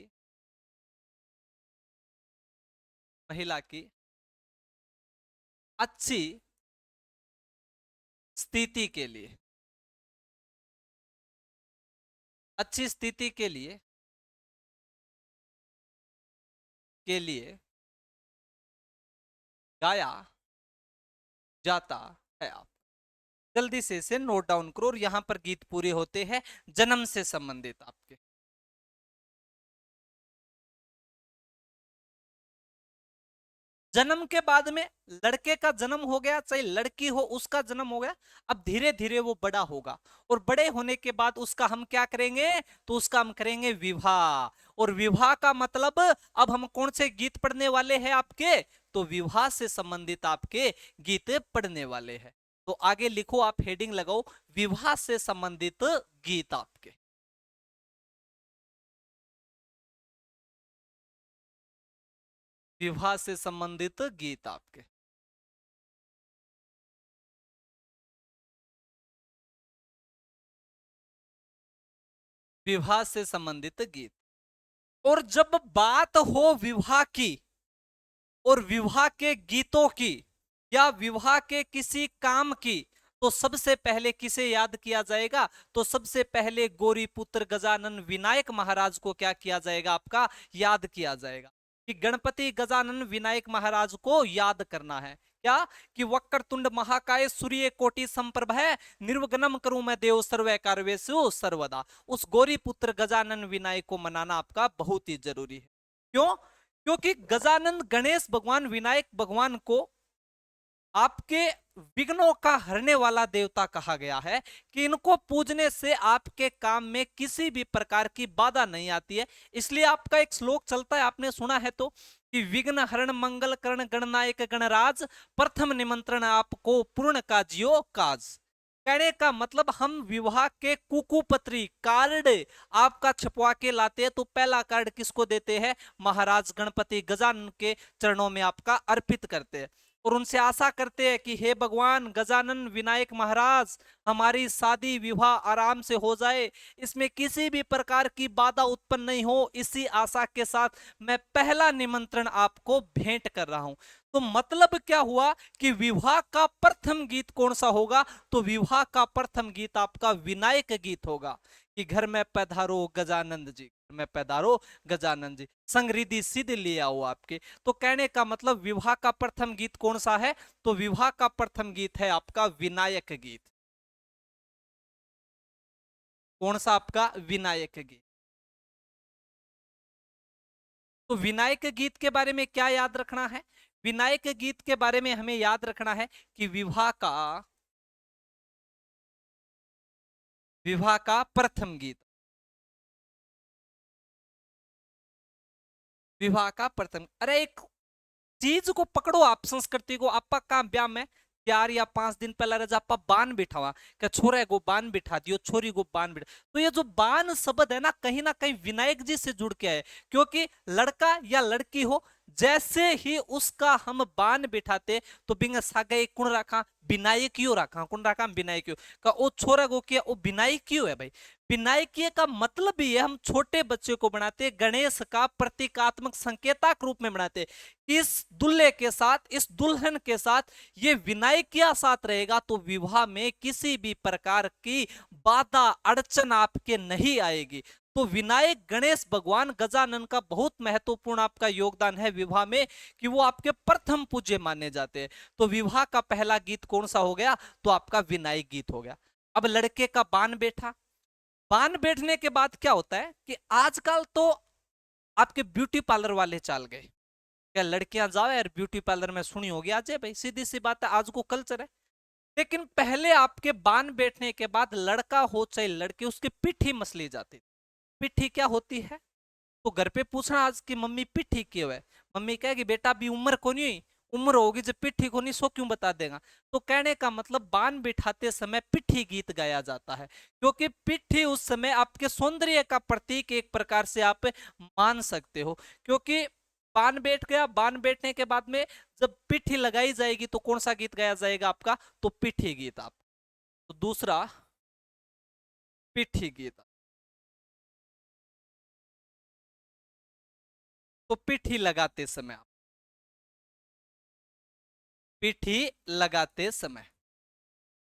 अच्छी स्थिति के लिए, अच्छी स्थिति के लिए गाया जाता है। आप जल्दी से इसे नोट डाउन करो और यहां पर गीत पूरे होते हैं जन्म से संबंधित आपके। जन्म के बाद में लड़के का जन्म हो गया, चाहे लड़की हो उसका जन्म हो गया, अब धीरे धीरे वो बड़ा होगा और बड़े होने के बाद उसका हम क्या करेंगे, तो उसका हम करेंगे विवाह। और विवाह का मतलब अब हम कौन से गीत पढ़ने वाले हैं आपके, तो विवाह से संबंधित आपके गीत पढ़ने वाले हैं। तो आगे लिखो, आप हेडिंग लगाओ, विवाह से संबंधित गीत आपके। विवाह से संबंधित गीत आपके। विवाह से संबंधित गीत। और जब बात हो विवाह की और विवाह के गीतों की या विवाह के किसी काम की, तो सबसे पहले किसे याद किया जाएगा, तो सबसे पहले गौरी पुत्र गजानन विनायक महाराज को क्या किया जाएगा, आपका याद किया जाएगा। कि गणपति गजानन विनायक महाराज को याद करना है। क्या कि वक्रतुंड महाकाय सूर्य कोटि संप्रभ है, निर्विघ्नं करूं मैं देव सर्व कार्येषु सर्वदा। उस गौरी पुत्र गजानन विनायक को मनाना आपका बहुत ही जरूरी है। क्यों, क्योंकि गजानन गणेश भगवान विनायक भगवान को आपके विघ्नों का हरने वाला देवता कहा गया है, कि इनको पूजने से आपके काम में किसी भी प्रकार की बाधा नहीं आती है। इसलिए आपका एक श्लोक चलता है, आपने सुना है तो, कि विघ्न हरण मंगल करण गणनायक गणराज, प्रथम निमंत्रण आपको पूर्ण काजियो काज। कहने का मतलब हम विवाह के कुकुपत्री कार्ड आपका छपवा के लाते हैं, तो पहला कार्ड किसको देते हैं, महाराज गणपति गजानन के चरणों में आपका अर्पित करते हैं और उनसे आशा करते हैं कि हे भगवान गजानन विनायक महाराज, हमारी शादी विवाह आराम से हो जाए, इसमें किसी भी प्रकार की बाधा उत्पन्न नहीं हो। इसी आशा के साथ मैं पहला निमंत्रण आपको भेंट कर रहा हूं। तो मतलब क्या हुआ कि विवाह का प्रथम गीत कौन सा होगा, तो विवाह का प्रथम गीत आपका विनायक गीत होगा। कि घर में पधारो गजानंद जी, घर में पधारो गजानंद जी, संग रिद्धि सिद्धि ले आओ आपके। तो कहने का मतलब विवाह का प्रथम गीत कौन सा है, तो विवाह का प्रथम गीत है आपका विनायक गीत। कौन सा आपका, विनायक गीत। तो विनायक गीत के बारे में क्या याद रखना है, विनायक गीत के बारे में हमें याद रखना है कि विवाह का प्रथम गीत, विवाह का प्रथम। अरे एक चीज को पकड़ो आप, संस्कृति को, आपका काम ब्याह में 4 या 5 दिन पहला रजा आपा बान बिठावा, क्या छोरे को बान बिठा दियो, छोरी को बान बिठा। तो ये जो बान शब्द है ना कहीं विनायक जी से जुड़ के है, क्योंकि लड़का या लड़की हो, जैसे ही उसका हम बान बिठाते तो बिंग सागे कुण रखा, विनायकियो रखा, कुण रखा विनायकियो का। ओ छोरा को किया, ओ विनायकियो है भाई। विनायकीय का मतलब भी है हम छोटे बच्चे को बनाते, गणेश का प्रतीकात्मक संकेतक रूप में बनाते। इस दुल्हे के साथ, इस दुल्हन के साथ ये विनायकिया साथ रहेगा तो विवाह में किसी भी प्रकार की बाधा अड़चन आपके नहीं आएगी। तो विनायक गणेश भगवान गजानन का बहुत महत्वपूर्ण आपका योगदान है विवाह में, कि वो आपके प्रथम पूज्य माने जाते हैं। तो विवाह का पहला गीत कौन सा हो गया, तो आपका विनायक गीत हो गया। अब लड़के का बान बैठा, बान बैठने के बाद क्या होता है कि आजकल तो आपके ब्यूटी पार्लर वाले चाल गए। क्या लड़कियां जाओ यार ब्यूटी पार्लर में, सुनी होगी आज है भाई, सीधी सी बात है, आज को कल्चर है। लेकिन पहले आपके बान बैठने के बाद लड़का हो चाहे लड़की, उसकी पिट्ठी मसली जाती। पिट्ठी क्या होती है, तो घर पे पूछना आज की मम्मी पिट्ठी क्यों है, मम्मी कहेगी बेटा अभी उम्र को नहीं हुई, उम्र होगी जब पिट्ठी को नहीं, सो क्यों बता देगा। तो कहने का मतलब बाण बिठाते समय पिट्ठी गीत गाया जाता है, क्योंकि पिट्ठी उस समय आपके सौंदर्य का प्रतीक एक प्रकार से आप मान सकते हो। क्योंकि बाण बैठ गया, बाण बैठने के बाद में जब पिट्ठी लगाई जाएगी तो कौन सा गीत गाया जाएगा आपका, तो पिट्ठी गीत। आप तो दूसरा पिट्ठी गीत। तो पिट्ठी लगाते समय, आप पिट्ठी लगाते समय,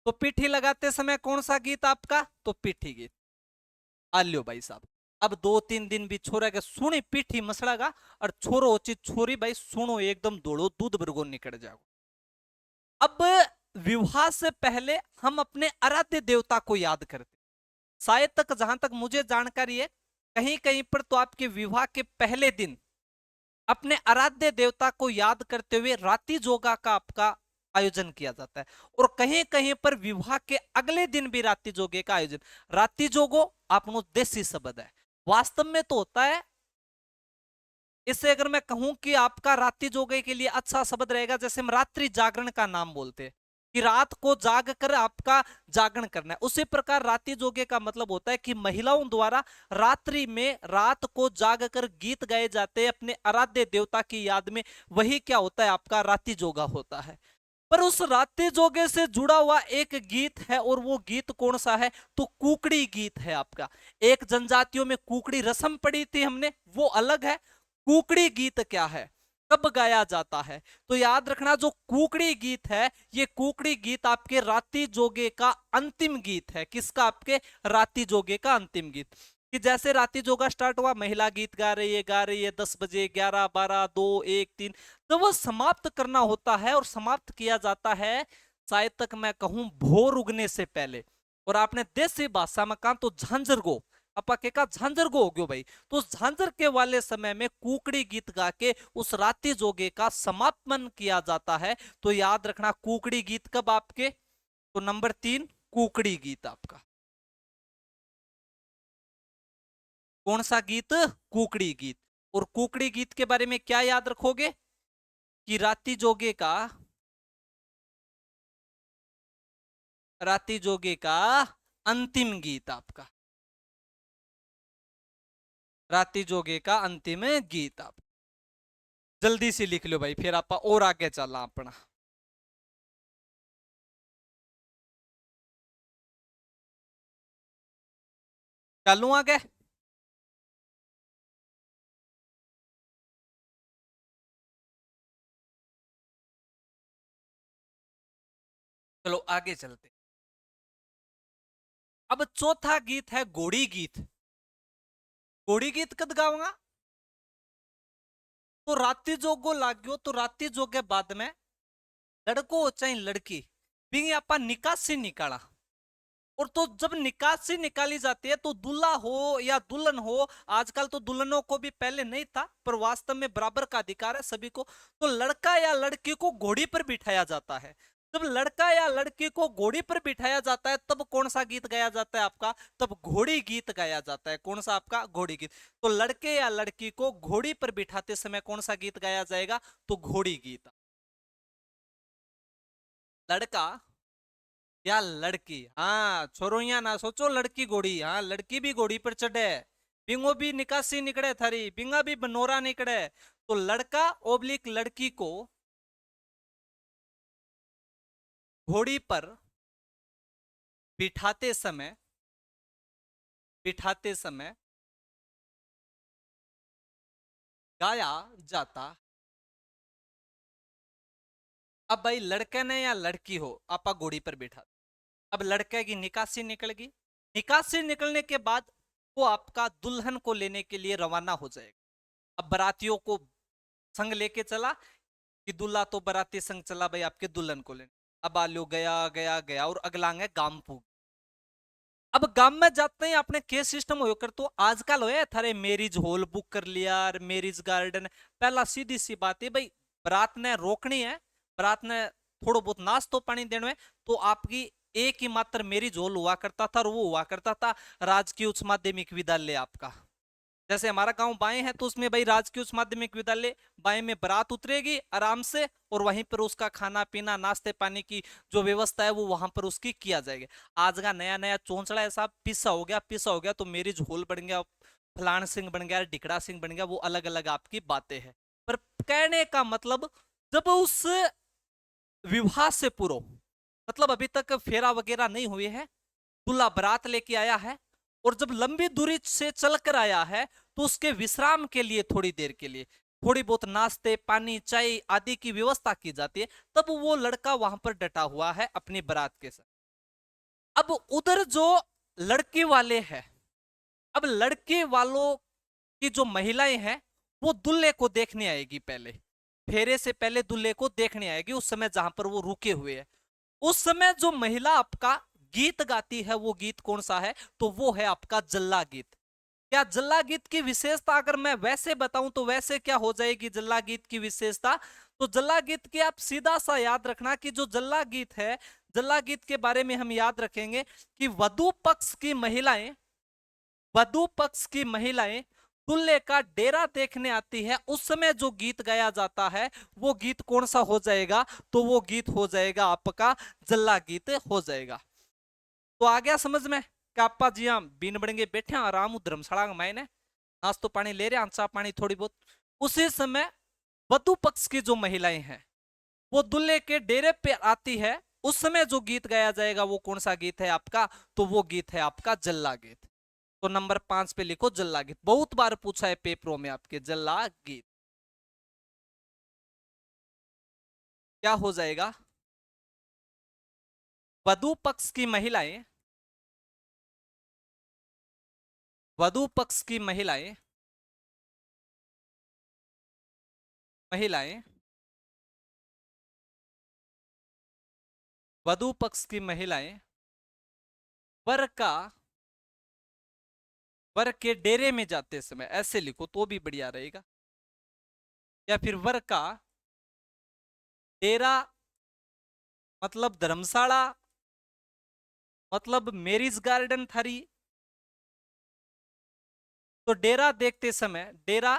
तो पिट्ठी लगाते समय कौन सा गीत आपका, तो पिट्ठी गीत। आल्यो भाई साहब, अब 2-3 दिन भी छोरा के सुनी पिट्ठी मसड़ा का, और छोरो उचित छोरी भाई सुनो एकदम दौड़ो दूध बरगो निकल जाओ। अब विवाह से पहले हम अपने आराध्य देवता को याद करते, शायद तक जहां तक मुझे जानकारी है कहीं कहीं पर तो आपके विवाह के पहले दिन अपने आराध्य देवता को याद करते हुए रात्रि जोगा का आपका आयोजन किया जाता है, और कहीं कहीं पर विवाह के अगले दिन भी रात्रि जोगे का आयोजन। रात्रि जोगो अपनो देसी शब्द है, वास्तव में तो होता है, इससे अगर मैं कहूं कि आपका रात्रि जोगे के लिए अच्छा शब्द रहेगा, जैसे हम रात्रि जागरण का नाम बोलते हैं कि रात को जाग कर आपका जागरण करना है, उसी प्रकार रात्रि जोगे का मतलब होता है कि महिलाओं द्वारा रात्रि में रात को जाग कर गीत गाए जाते हैं अपने आराध्य देवता की याद में, वही क्या होता है आपका रात्रि जोगा होता है। पर उस रात्रि जोगे से जुड़ा हुआ एक गीत है, और वो गीत कौन सा है, तो कुकड़ी गीत है आपका। एक जनजातियों में कुकड़ी रस्म पड़ी थी हमने, वो अलग है। कुकड़ी गीत क्या है, कब गाया जाता है, तो याद रखना जो कुकड़ी गीत है, ये कुकड़ी गीत आपके रात्रि जोगे का अंतिम गीत है। किसका, आपके रात्रि जोगे का अंतिम गीत। कि जैसे रात्रि जोगा स्टार्ट हुआ, महिला गीत गा रही है 10 बजे, 11, 12, 2, 1, 3, तो वो समाप्त करना होता है, और समाप्त किया जाता है शायद तक मैं कहूं भोर उगने से पहले। और आपने देसी भाषा में कहा तो झांझर गो, अपा के का झांझर गो हो गयो भाई, तो उस झांझर के वाले समय में कुकड़ी गीत गा के उस रात्रि जोगे का समापन किया जाता है। तो याद रखना कुकड़ी गीत कब आपके, तो नंबर 3 कुकड़ी गीत आपका। कौन सा गीत, कुकड़ी गीत। और कुकड़ी गीत के बारे में क्या याद रखोगे, कि रात्रि जोगे का, रात्रि जोगे का अंतिम गीत आपका, रात्रि जोगे का अंतिम गीत। आप जल्दी से लिख लो भाई, फिर आप और आगे चलना अपना। चलू आगे, चलो आगे चलते। अब चौथा गीत है घोड़ी गीत। घोड़ी गीत कद गाऊंगा, तो रात्रि जोगो लाग्यो, तो रात्रि जोगे बाद में लड़को हो चाहे लड़की भी आपा निकासी निकाला, और तो जब निकासी निकाली जाती है तो दूल्हा हो या दुल्हन हो, आजकल तो दुल्हनों को भी, पहले नहीं था पर वास्तव में बराबर का अधिकार है सभी को, तो लड़का या लड़की को घोड़ी पर बिठाया जाता है। जब लड़का या लड़की को घोड़ी पर बिठाया जाता है तब कौन सा गीत गाया जाता है आपका, तब घोड़ी गीत गाया जाता है। कौन सा आपका, घोड़ी गीत। तो लड़के या लड़की को घोड़ी पर बिठाते समय कौन सा गीत गाया जाएगा, तो घोड़ी गीत। लड़का या लड़की, हाँ छोरोइया ना सोचो लड़की घोड़ी, हाँ लड़की भी घोड़ी पर चढ़े, बिंगो भी निकासी निकले थारी, बिंगा भी बनोरा निकले। तो लड़का ओब्लिक लड़की को घोड़ी पर बिठाते समय, बिठाते समय गाया जाता। अब भाई लड़के ने या लड़की हो, आपा घोड़ी पर बैठा, अब लड़के की निकासी निकल गई, निकासी निकलने के बाद वो आपका दुल्हन को लेने के लिए रवाना हो जाएगा। अब बारातियों को संग लेके चला, कि दूल्हा तो बाराती संग चला भाई आपके दुल्हन को लेने। अब आलू गया गया गया और अगलांग है गांव पूग। अब गांव में जाते हैं अपने केस सिस्टम होकर, तो आजकल हो थारे मैरिज हॉल बुक कर लिया, मैरिज गार्डन। पहला सीधी सी बात है भाई, बारात ने रोकनी है, बारात ने थोड़ा बहुत नाश्तो पानी देना है, तो आपकी एक ही मात्र मैरिज हॉल हुआ करता था, और वो हुआ करता था राजकीय उच्च माध्यमिक विद्यालय आपका। जैसे हमारा गांव बाएं है तो उसमें भाई राजकीय उच्च माध्यमिक विद्यालय, बाएं में बारात उतरेगी आराम से, और वहीं पर उसका खाना पीना नाश्ते पानी की जो व्यवस्था है वो वहां पर उसकी किया जाएगा। आज का नया नया चौंचड़ा है साहब, पिस्सा हो गया तो मेरिज हॉल बन गया, फलान सिंह बन गया, ढिकड़ा सिंह बन गया, वो अलग अलग आपकी बातें हैं। पर कहने का मतलब, जब उस विवाह से पूर्व, मतलब अभी तक फेरा वगैरह नहीं हुए है, दूल्हा बारात लेके आया है, और जब लंबी दूरी से चलकर आया है तो उसके विश्राम के लिए थोड़ी देर के लिए थोड़ी बहुत नाश्ते पानी चाय आदि की व्यवस्था की जाती है, तब वो लड़का वहां पर डटा हुआ है अपनी बारात के साथ। अब उधर जो लड़के वाले हैं, अब लड़के वालों की जो महिलाएं हैं वो दूल्हे को देखने आएगी, पहले फेरे से पहले दूल्हे को देखने आएगी उस समय जहां पर वो रुके हुए हैं। उस समय जो महिला आपका गीत गाती है वो गीत कौन सा है, तो वो है आपका जल्ला गीत। क्या जल्ला गीत की विशेषता अगर मैं वैसे बताऊं तो वैसे क्या हो जाएगी जल्ला गीत की विशेषता, तो जल्ला गीत की आप सीधा सा याद रखना कि जो जल्ला गीत है, जल्ला गीत के बारे में हम याद रखेंगे कि वधु पक्ष की महिलाएं दूल्हे का डेरा देखने आती है, उस समय जो गीत गाया जाता है वो गीत कौन सा हो जाएगा, तो वो गीत हो जाएगा आपका जल्ला गीत हो जाएगा। तो आ गया समझ में कि आपा जी हम बीन बनेंगे बैठे आराम धर्मशाला में मायने नाश्तो पानी ले रहे हैं, चाह पानी थोड़ी बहुत। उसी समय वधु पक्ष की जो महिलाएं हैं वो दूल्हे के डेरे पे आती है, उस समय जो गीत गाया जाएगा वो कौन सा गीत है आपका, तो वो गीत है आपका जल्ला गीत। तो नंबर 5 पे लिखो जल्ला गीत, बहुत बार पूछा है पेपरों में आपके जल्ला गीत। क्या हो जाएगा, वधु पक्ष की महिलाएं, वधु पक्ष की महिलाएं महिलाएं वधु पक्ष की महिलाएं वर का वर के डेरे में जाते समय, ऐसे लिखो तो भी बढ़िया रहेगा, या फिर वर का डेरा मतलब धर्मशाला मतलब मैरिज गार्डन थारी। तो डेरा देखते समय, डेरा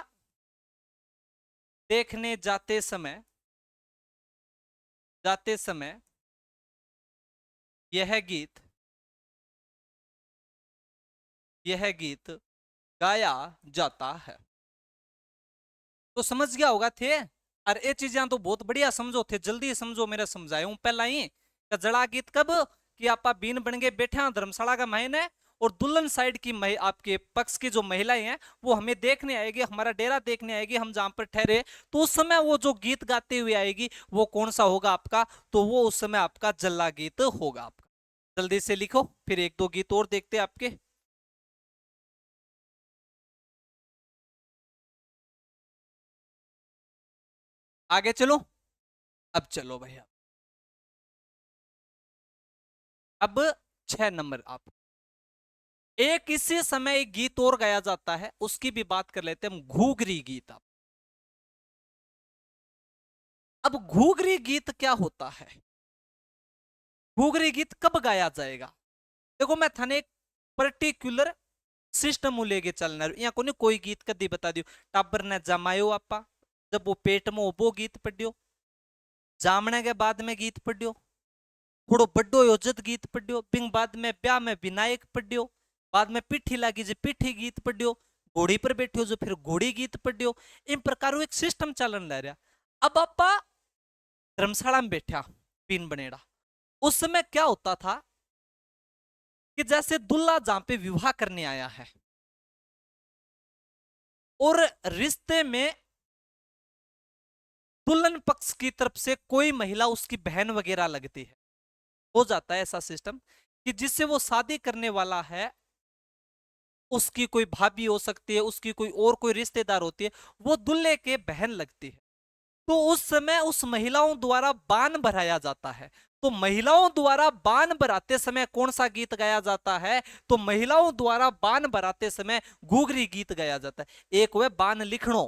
देखने जाते समय यह गीत गाया जाता है। तो समझ गया होगा थे, और ये चीजें तो बहुत बढ़िया समझो थे, जल्दी समझो मेरे समझाए हूं पहला ही। जड़ा गीत कब, कि आपा बीन बन गए बैठे धर्मशाला का महीने, और दुल्हन साइड की आपके पक्ष की जो महिलाएं हैं वो हमें देखने आएगी, हमारा डेरा देखने आएगी, हम जहां पर ठहरे, तो उस समय वो जो गीत गाते हुए आएगी वो कौन सा होगा आपका, तो वो उस समय आपका जल्ला गीत होगा आपका। जल्दी से लिखो, फिर एक दो गीत और देखते आपके। आगे चलो, अब चलो भैया, अब 6 नंबर आप, एक इसी समय एक गीत और गाया जाता है, उसकी भी बात कर लेते हैं हम, घूघरी गीत। अब घूघरी गीत क्या होता है, घूघरी गीत कब गाया जाएगा, देखो मैं थाने एक पर्टिकुलर सिस्टम लेके चलना यहाँ को नहीं, कोई गीत कदी बता दियो, टाबर ने जमायो आपा, जब वो पेट में वो गीत पढ़ियो, जामने के बाद में गीत पढ़ियो, थोड़ो बड्डो योजत गीत पढ़ियो, बिंग बाद में ब्याह में विनायक पढ़ियो, बाद में पिट्ठी लागी जो पिट्ठी गीत पढ़ियो, घोड़ी पर बैठियो जो फिर घोड़ी गीत पढ़ियो। इन प्रकार एक सिस्टम चलन लग रहा। अब आपा धर्मशाला में बैठा पीन बनेड़ा, उस समय क्या होता था कि जैसे दुल्ला जहां पे विवाह करने आया है और रिश्ते में दुल्हन पक्ष की तरफ से कोई महिला उसकी बहन वगैरह लगती है, हो जाता है ऐसा सिस्टम कि जिससे वो शादी करने वाला है उसकी कोई भाभी हो सकती है, उसकी कोई और कोई रिश्तेदार होती है, वो दुल्हे के बहन लगती है। तो उस समय उस महिलाओं द्वारा बान भराया जाता है। तो महिलाओं द्वारा बान भराते समय कौन सा गीत गाया जाता है, तो महिलाओं द्वारा बान भराते समय घूघरी गीत गाया जाता है। एक वह बान लिखणो,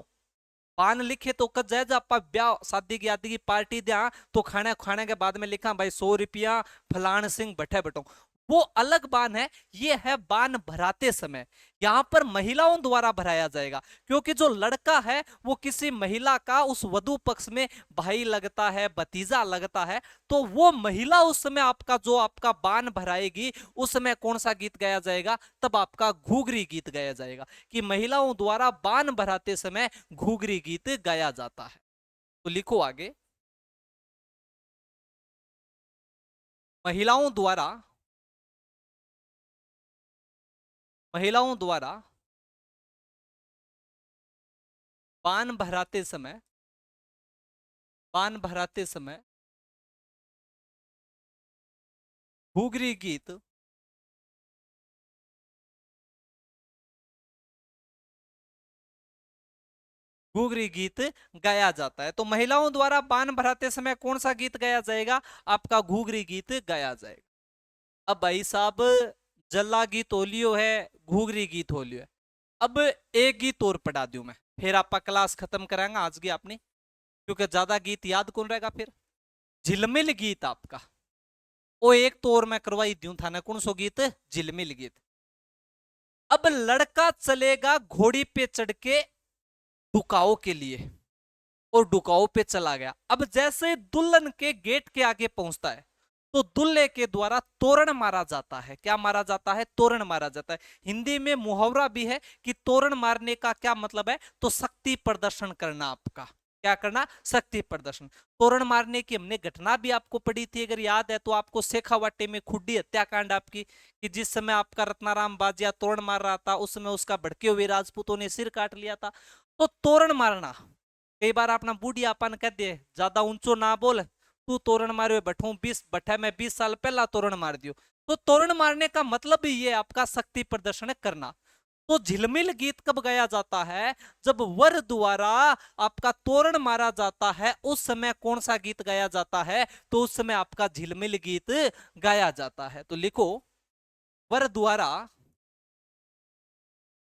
बान लिखे तो कद जाए आप ब्याह शादी की आदि की पार्टी दिया तो खाने खाने के बाद में लिखा भाई 100 रुपया फलान सिंह बैठे बटो, वो अलग बाण है। ये है बाण भराते समय, यहां पर महिलाओं द्वारा भराया जाएगा, क्योंकि जो लड़का है वो किसी महिला का उस वधु पक्ष में भाई लगता है, भतीजा लगता है, तो वो महिला उस समय आपका जो आपका बाण भराएगी, उस समय कौन सा गीत गाया जाएगा? तब आपका घूघरी गीत गाया जाएगा, कि महिलाओं द्वारा बाण भराते समय घूघरी गीत गाया जाता है। तो लिखो आगे, महिलाओं द्वारा, महिलाओं द्वारा बाण भराते समय, बाण भराते समय घूघरी गीत घूघरी गीत गाया जाता है। तो महिलाओं द्वारा बाण भराते समय कौन सा गीत गाया जाएगा? आपका घूघरी गीत गाया जाएगा। अब भाई साहब, जल्ला गीत होलियो है, घूघरी गीत होलियो है। अब एक गीत और पढ़ा दूं मैं, फिर आपका क्लास खत्म करांगा आज की आपने, क्योंकि ज्यादा गीत याद कौन रहेगा फिर। झिलमिल गीत आपका, वो एक तो और मैं करवाई दूं था ना, कौन सो गीत? झिलमिल गीत। अब लड़का चलेगा घोड़ी पे चढ़ के डुकाओ के लिए, और डुकाओ पे चला गया। अब जैसे दुल्हन के गेट के आगे पहुंचता है, तो दुल्हे के द्वारा तोरण मारा जाता है। क्या मारा जाता है? तोरण मारा जाता है। हिंदी में मुहावरा भी है कि तोरण मारने का क्या मतलब है? तो शक्ति प्रदर्शन करना। आपका क्या करना? शक्ति प्रदर्शन। तोरण मारने की हमने घटना भी आपको पढ़ी थी, अगर याद है तो, आपको शेखावाटी में खुड्डी हत्याकांड आपकी, कि जिस समय आपका रत्नाराम बाजिया तोरण मार रहा था, उस समय उसका भड़के हुए राजपूतों ने सिर काट लिया था। तो तोरण मारना, कई बार अपना बूढ़ियापन कह दे, ज्यादा ऊंचो ना बोल, तू तोरण मारे बैठू 20 बैठा, मैं 20 साल पहला तोरण मार दियो। तो तोरण मारने का मतलब ही ये आपका शक्ति प्रदर्शन करना। तो झिलमिल गीत कब गाया जाता है? जब वर द्वारा आपका तोरण मारा जाता है, उस समय कौन सा गीत गाया जाता है? तो उस समय आपका झिलमिल गीत गाया जाता है। तो लिखो, वर द्वारा,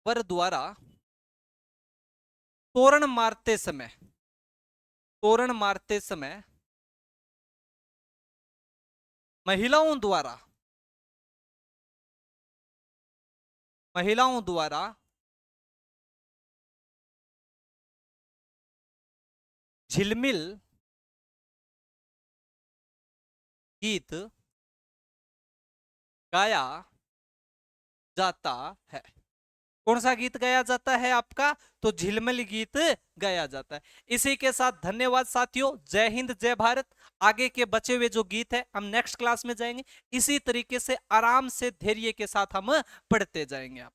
वर द्वारा तोरण मारते समय, तोरण मारते समय महिलाओं द्वारा, महिलाओं द्वारा झिलमिल गीत गाया जाता है। कौन सा गीत गाया जाता है आपका? तो झिलमिल गीत गाया जाता है। इसी के साथ धन्यवाद साथियों, जय हिंद जय भारत। आगे के बचे हुए जो गीत है हम नेक्स्ट क्लास में जाएंगे, इसी तरीके से आराम से धैर्य के साथ हम पढ़ते जाएंगे।